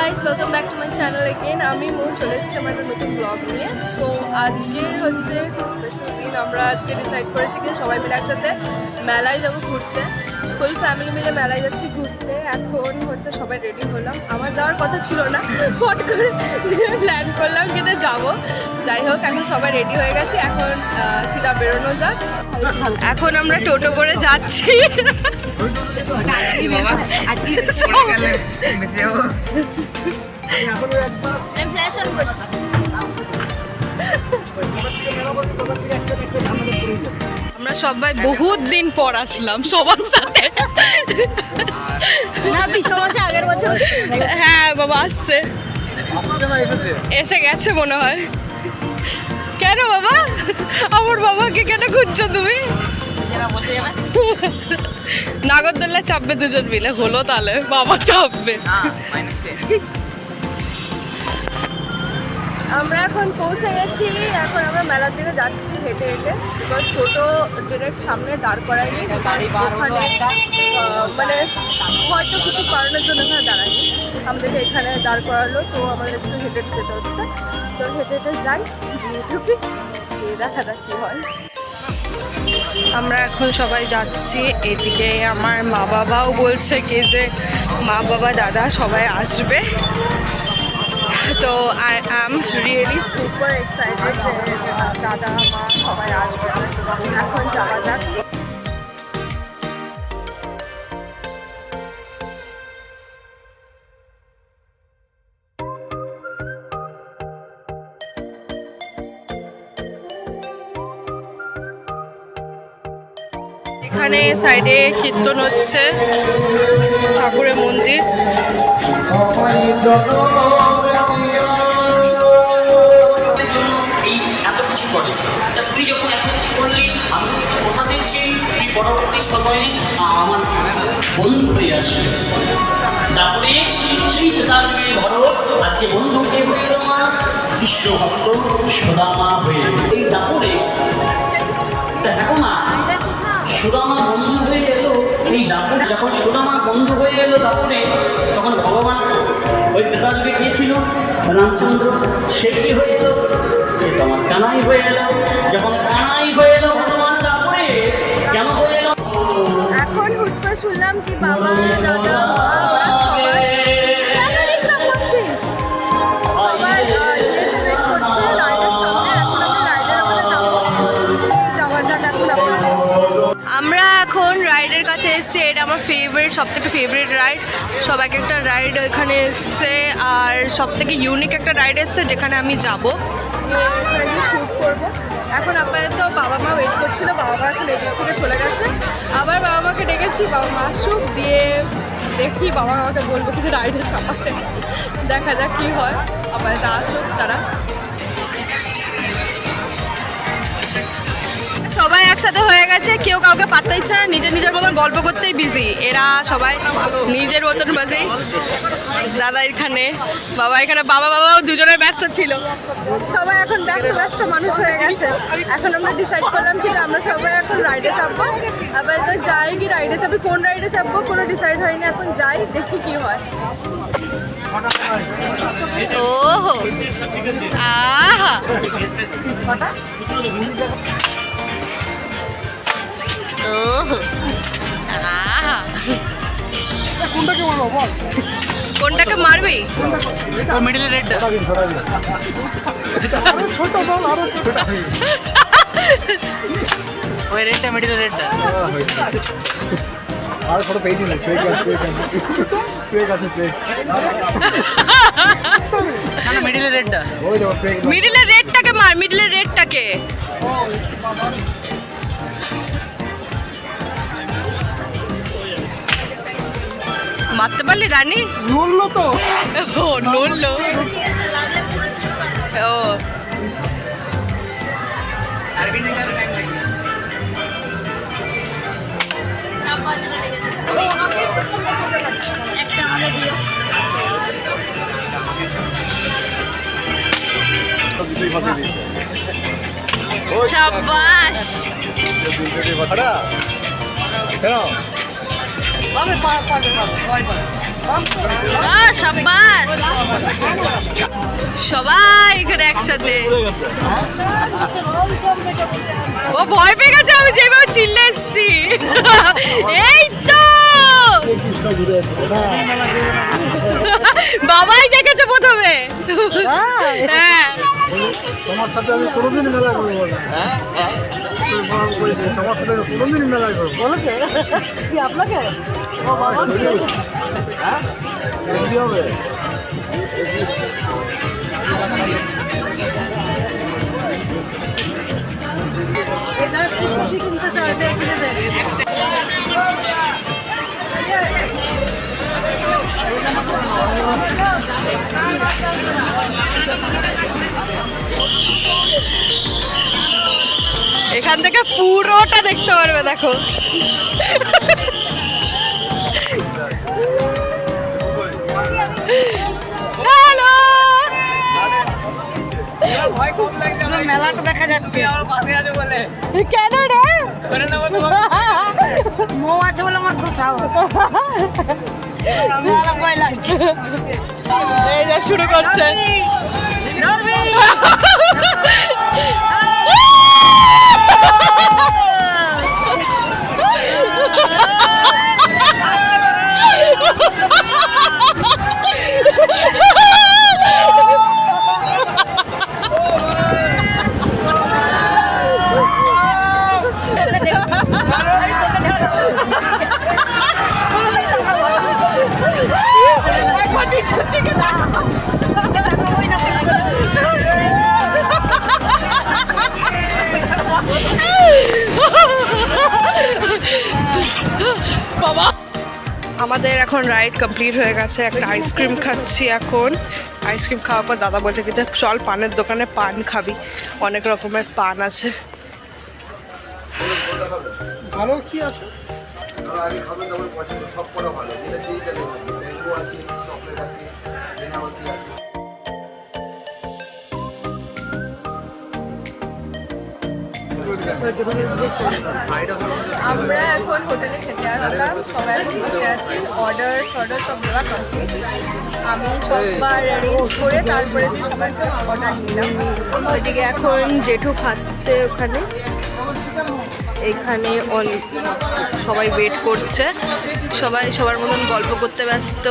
Guys, welcome back to my channel again. আমি চলে এসেছি আমার একটা নতুন ব্লগ নিয়ে। সো আজকের হচ্ছে খুব স্পেশাল দিন। আমরা আজকে ডিসাইড করেছি কি সবাই মিলে একসাথে মেলায় যাবো ঘুরতে। ফুল ফ্যামিলি মিলে মেলায় যাচ্ছি ঘুরতে। এখন হচ্ছে সবাই রেডি হলাম। আমার যাওয়ার কথা ছিল না, ফট করে প্ল্যান করলাম কিন্তু যাবো। যাই হোক, এখন সবাই রেডি হয়ে গেছে। এখন সিধা বেরোনো যাক। এখন আমরা টোটো করে যাচ্ছি। আমরা সবাই বহুত দিন পর আসলাম সবার সাথে। আগের বছর হ্যাঁ বাবা আসছে, এসে গেছে মনে হয়। কেন বাবা, আমার বাবাকে কেন খুঁজছো তুমি? নাগরদোল্লা চাপবে দুজন মিলে, হলো তাহলে বাবা চাপবে। আমরা এখন পৌঁছে গেছি। এখন আমরা মেলার দিকে যাচ্ছি হেঁটে হেঁটে। বিকজ টোটো ডিরেক্ট সামনে দাঁড় করায়নি, ওখানে মানে হয়তো কিছু কারণের জন্য এখানে দাঁড়ায়নি, আমাদেরকে এখানে দাঁড় করালো। তো আমাদের একটু হেঁটে হেঁটে যেতে হচ্ছে। তো হেঁটে হেঁটে যাই, ঢুকি, দেখা যাক কী হয়। আমরা এখন সবাই যাচ্ছি এদিকে। আমার মা বাবাও বলছে কি যে মা বাবা দাদা সবাই আসবে। তো I am really super excited যে দাদা মা সবাই আসবে। এখন যাওয়া যাক। এখানে সাইডে কীর্তন হচ্ছে, ঠাকুরের মন্দির। তুই যখন এত কিছু করলি, আমি কথা দিচ্ছি তুই পরবর্তী সময়ে আমার বন্ধু হয়ে আসবে। তারপরে সেই তাজমের ভরত আজকে বন্ধুকে হয়ে মা কৃষ্ণ ভক্ত সুদামা হয়ে। এই তারপরে দেখো না, সুদামা বন্ধু হয়ে এলো। এই দাপরে যখন সুদামা বন্ধু হয়ে এলো তারপরে তখন ভগবান ওই ত্রেতাযুগে গিয়েছিল রামচন্দ্র, সে কি হয়ে এলো? সে তোমার কানাই হয়ে এলো। যখন কানাই হয়ে এলো ভগবান, তারপরে কেন হয়ে এলো? এখন হুট করে শুনলাম কি বাবা দাদা মা ওরা সবাই কেন ডিস্টার্ব করছিস? সবাই ইয়েতে ওয়েট করছে রাইডের সামনে। এখন আমরা রাইডের ওখানে যাবো, যাওয়া যাক। এখন আমরা এখন রাইডের কাছে এসেছি। এটা আমার ফেভারিট, সবথেকে ফেভারিট রাইড। সব এক একটা রাইড এখানে এসছে, আর সবথেকে ইউনিক একটা রাইড এসছে যেখানে আমি যাবো, এখানে গিয়ে শ্যুট করবো। এখন আপাতত বাবা মা ওয়েট করছিল, বাবা মা এখন এদিক থেকে চলে গেছে। আবার বাবা মাকে ডেকেছি, বাবা মা আসুক, দিয়ে দেখি বাবা আমাকে বলবো কিছু রাইডের চাপাতে। দেখা যাক কী হয়, আপাতত আসুক তারা। সবাই একসাথে হয়ে গেছে, কেউ কাউকে পাত্তা ইচ্ছে না, নিজের নিজের মতন গল্প করতেই বিজি। এরা সবাই নিজের মতন বাজে। দাদা এখানে, বাবা এখানে, বাবাও দুজনে ব্যস্ত ছিল। সবাই এখন ব্যস্ত ব্যস্ত মানুষ হয়ে গেছে। এখন আমরা ডিসাইড করলাম কি আমরা সবাই এখন রাইডে চাপবো। আবার তো যাই কি রাইডে চাপি, কোন রাইডে চাপবো কোনো ডিসাইড হয়নি। এখন যাই, দেখি কি হয়। ওহো আহা, ওহো আহা, কোনটাকে মারবি? ও মিডলে রেডটা, ছোট বল, আরো ছোট। ওই রেডটা, মিডলে রেডটা। আর ফটো পেয়েছি না, ফেক আছে, ফেক আছে, ফেক। না মিডলে রেডটা, ওই দেখো ফেক। মিডলের রেডটাকে মার, মিডলের রেডটাকে। মারতে পারলি জানি? নড়লো তো। ও নড়লো। ও একটা আমাদের দিও। শাবাশ। কথাটা কেন? পারবে, সাব্বাস সবাই এখানে একসাথে। ও ভয় পেয়ে গেছে আমি যেভাবে চিল্লে এসছি। এই তো বাবাই দেখেছে প্রথমে। হ্যাঁ তোমার সাথে আমি কোনোদিন মেলা করবো না। তোমার সাথে কোনোদিন মেলা করবো বলেছে কি আপনাকে? হ্যাঁ কি হবে? এখান থেকে পুরোটা দেখতে পারবে দেখো। হ্যালো মেলাটা দেখা যাচ্ছে কেন রে? মৌ আছে বলে আমার খুব সাহস। মেলা ভয় লাগছে। এই যে শুরু করছে। বাবা আমাদের এখন রাইড কমপ্লিট হয়ে গেছে। একটা আইসক্রিম খাচ্ছি এখন। আইসক্রিম খাওয়ার পর দাদা বলছে কি যে চল পানের দোকানে পান খাবি, অনেক রকমের পান আছে। ভালো কি আছে? আগে খাবেন দাবার পছন্দ সব করা ভালো, যেটা যেই গেলে ম্যাঙ্গো আছে, চকলেট আছে, বেনারসি আছে। আমরা এখন হোটেলে খেতে আসলাম, সবাই বসে আছি। অর্ডার সব দেওয়া কমপ্লিট। আমি সববার অ্যারেঞ্জ করে তারপরে সবাইকে অর্ডার নিলাম। ওইদিকে এখন জেঠু খাচ্ছে ওখানে। এখানে সবাই ওয়েট করছে, সবাই সবার মতন গল্প করতে ব্যস্ত,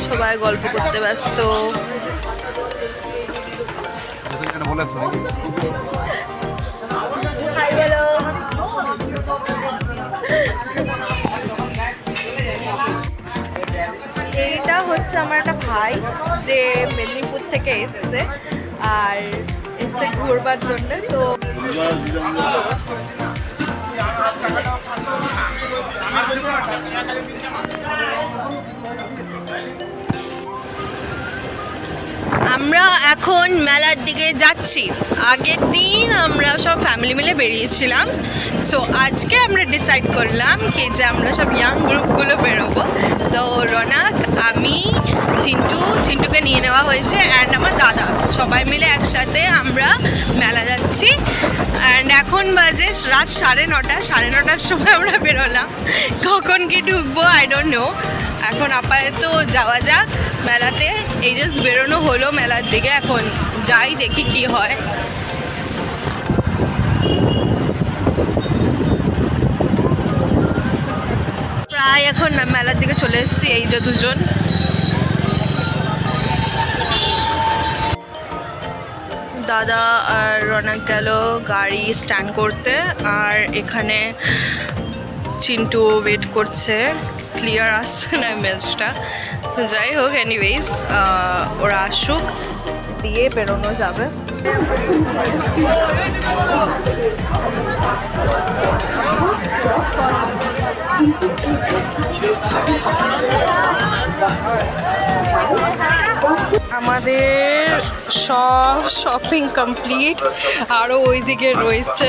সবাই গল্প করতে ব্যস্ত। এইটা হচ্ছে আমার একটা ভাই যে মেদিনীপুর থেকে এসছে আর এসছে ঘুরবার জন্য। তো আমরা এখন মেলার দিকে যাচ্ছি। আগের দিন আমরা সব ফ্যামিলি মিলে বেরিয়েছিলাম, সো আজকে আমরা ডিসাইড করলাম কি যে আমরা সব ইয়াং গ্রুপগুলো বেরোবো। তো রনক, আমি, চিন্টুকে নিয়ে নেওয়া হয়েছে অ্যান্ড আমার দাদা, সবাই মিলে একসাথে আমরা মেলা যাচ্ছি। অ্যান্ড এখন বাজে রাত 9:30, 9:30টার সময় আমরা বেরোলাম। কখন কি ঢুকবো আই ডোন্ট নো। এখন আপাতত যাওয়া যাক মেলাতে। এই জাস্ট বেরোনো হলো মেলার দিকে, এখন যাই দেখি কি হয়। প্রায় এখন মেলার দিকে চলে এসেছি। এই যে দুজন, দাদা আর রনক গেল গাড়ি স্ট্যান্ড করতে, আর এখানে চিন্টু ওয়েট করছে। ক্লিয়ার আসছে না ইমেজটা, যাই হোক এনিওয়েজ ওরা আসুক, দিয়ে বেরোনো যাবে। আমাদের সব শপিং কমপ্লিট, আরও ওইদিকে রয়েছে।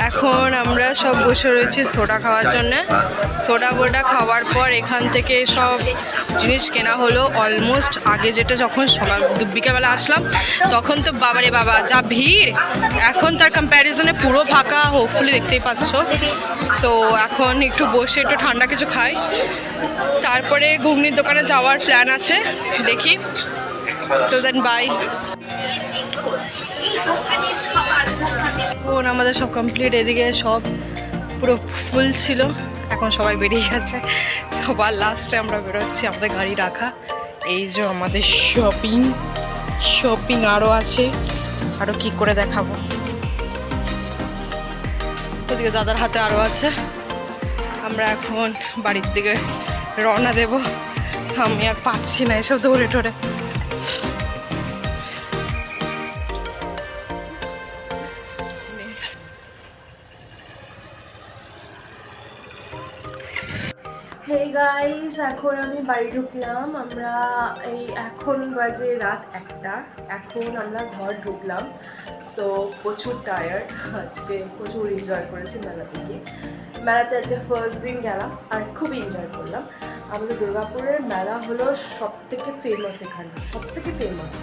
এখন আমরা সব বসে রয়েছি সোডা খাওয়ার জন্য। সোডা বোডা খাওয়ার পর এখান থেকে সব জিনিস কেনা হলো অলমোস্ট। আগে যেটা যখন সকাল বিকেলবেলা আসলাম তখন তো বাবারে বাবা যা ভিড়, এখন তার কম্প্যারিজনে পুরো ফাঁকা, হোপফুলি দেখতেই পাচ্ছ। সো এখন একটু বসে একটু ঠান্ডা কিছু খাই, তারপরে ঘুগনির দোকানে যাওয়ার প্ল্যান আছে, দেখি। চল দেন, বাই। এখন আমাদের সব কমপ্লিট, এদিকে সব পুরো ফুল ছিল, এখন সবাই বেরিয়ে গেছে। সবার লাস্টে আমরা বেরোচ্ছি, আমাদের গাড়ি রাখা। এই যে আমাদের শপিং আরও আছে, আরও কি করে দেখাবো। ওদিকে দাদার হাতে আরও আছে। আমরা এখন বাড়ির দিকে রওনা দেব। আমি আর পাচ্ছি না এসব দৌড়ে টোড়ে। হেই গাইস, এখন আমি বাড়ি ঢুকলাম। আমরা এখন বাজে রাত 1টা, এখন আমরা ঘর ঢুকলাম। সো প্রচুর টায়ার্ড, আজকে প্রচুর এনজয় করেছি মেলাতে গিয়ে। মেলাতে আজকে ফার্স্ট দিন গেলাম আর খুবই এনজয় করলাম। আমাদের দুর্গাপুরের মেলা হলো সবথেকে ফেমাস, এখানে সবথেকে ফেমাস,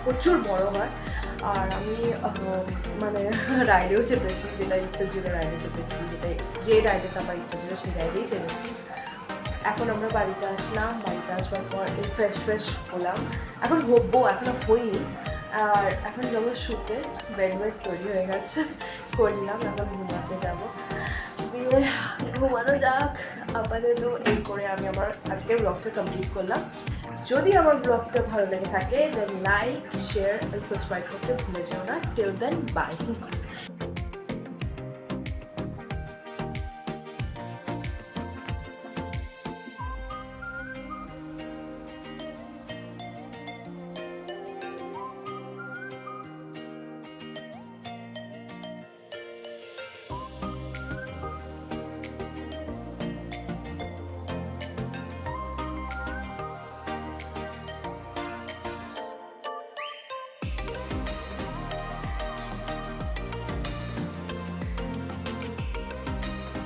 প্রচুর বড় হয়। আর আমি মানে রাইডেও চেপেছি, যেটা ইচ্ছা ছিল রাইডে চেপেছি, যে রাইডে চাপার ইচ্ছা ছিল সেই রাইডেই চেপেছি। এখন আমরা বাড়িতে আসলাম, বাড়িতে আসবার পর ফ্রেশ হলাম। এখন এখনো হইনি। আর এখন যাবো শুতে, বেড তৈরি হয়ে গেছে, করলাম। এখন ঘুমাতে যাবো, দিয়ে ঘুমানো যাক আপাতত। এই করে আমি আমার আজকের ব্লগটা কমপ্লিট করলাম। যদি আমার ব্লগটা ভালো লেগে থাকে দেন লাইক, শেয়ার, সাবস্ক্রাইব করতে ভুলে যাও না। Till then, by.